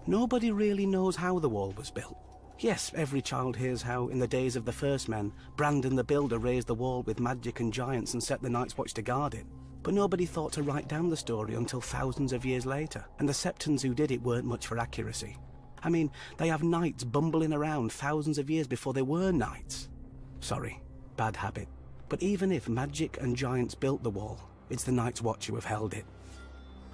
Nobody really knows how the wall was built. Yes, every child hears how, in the days of the first men, Brandon the Builder raised the wall with magic and giants and set the Night's Watch to guard it. But nobody thought to write down the story until thousands of years later, and the Septons who did it weren't much for accuracy. I mean, they have knights bumbling around thousands of years before there were knights. Sorry, bad habit. But even if magic and giants built the wall, it's the Night's Watch who have held it.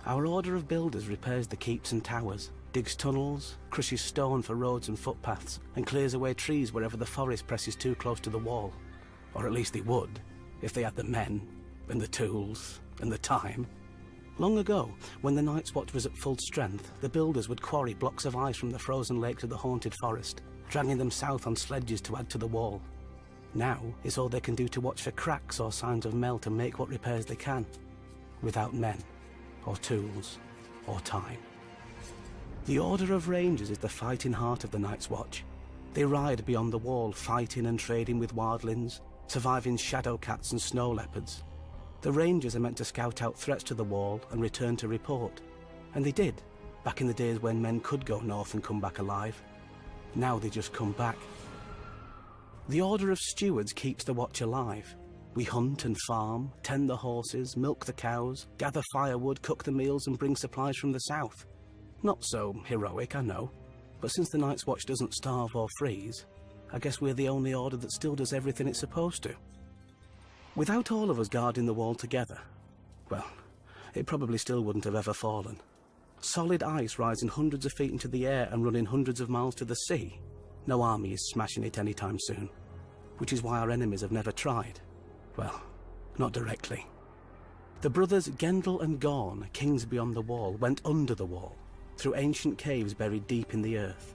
Our order of builders repairs the keeps and towers, digs tunnels, crushes stone for roads and footpaths, and clears away trees wherever the forest presses too close to the wall. Or at least they would, if they had the men, and the tools, and the time. Long ago, when the Night's Watch was at full strength, the builders would quarry blocks of ice from the frozen lake to the haunted forest, dragging them south on sledges to add to the wall. Now, it's all they can do to watch for cracks or signs of melt and make what repairs they can, without men, or tools, or time. The Order of Rangers is the fighting heart of the Night's Watch. They ride beyond the wall, fighting and trading with wildlings, surviving shadow cats and snow leopards. The Rangers are meant to scout out threats to the wall and return to report. And they did, back in the days when men could go north and come back alive. Now they just come back. The Order of Stewards keeps the Watch alive. We hunt and farm, tend the horses, milk the cows, gather firewood, cook the meals and bring supplies from the south. Not so heroic, I know, but since the Night's Watch doesn't starve or freeze, I guess we're the only order that still does everything it's supposed to. Without all of us guarding the wall together, well, it probably still wouldn't have ever fallen. Solid ice rising hundreds of feet into the air and running hundreds of miles to the sea. No army is smashing it anytime soon, which is why our enemies have never tried. Well, not directly. The brothers Gendel and Gorn, kings beyond the wall, went under the wall, through ancient caves buried deep in the earth.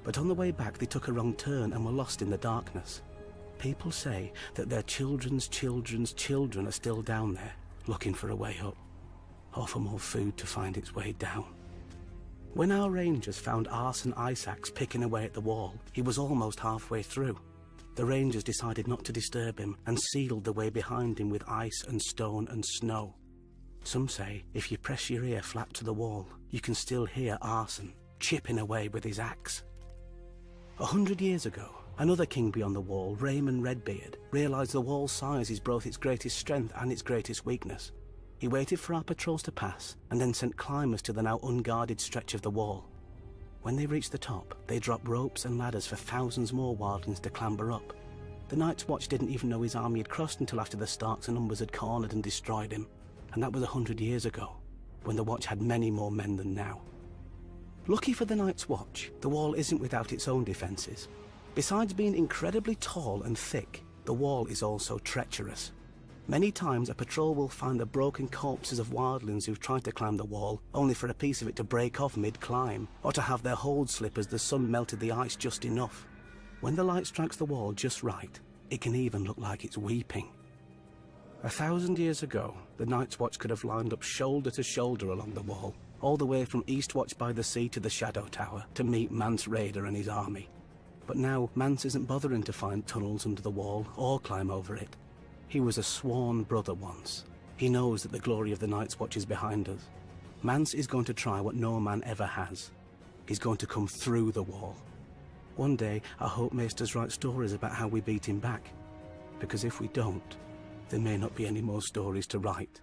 But on the way back they took a wrong turn and were lost in the darkness. People say that their children's children's children are still down there, looking for a way up, or for more food to find its way down. When our rangers found Arson Isaacs picking away at the wall, he was almost halfway through. The rangers decided not to disturb him and sealed the way behind him with ice and stone and snow. Some say if you press your ear flat to the wall, you can still hear Arson chipping away with his axe. 100 years ago, another king beyond the wall, Raymond Redbeard, realised the wall's size is both its greatest strength and its greatest weakness. He waited for our patrols to pass and then sent climbers to the now unguarded stretch of the wall. When they reached the top, they dropped ropes and ladders for thousands more wildlings to clamber up. The Night's Watch didn't even know his army had crossed until after the Starks and Umbers had cornered and destroyed him. And that was 100 years ago, when the Watch had many more men than now. Lucky for the Night's Watch, the wall isn't without its own defences. Besides being incredibly tall and thick, the wall is also treacherous. Many times a patrol will find the broken corpses of wildlings who've tried to climb the wall, only for a piece of it to break off mid-climb, or to have their hold slip as the sun melted the ice just enough. When the light strikes the wall just right, it can even look like it's weeping. 1,000 years ago, the Night's Watch could have lined up shoulder to shoulder along the wall, all the way from Eastwatch by the Sea to the Shadow Tower, to meet Mance Rayder and his army. But now, Mance isn't bothering to find tunnels under the wall, or climb over it. He was a sworn brother once. He knows that the glory of the Night's Watch is behind us. Mance is going to try what no man ever has. He's going to come through the wall. One day, I hope Maesters write stories about how we beat him back. Because if we don't, there may not be any more stories to write.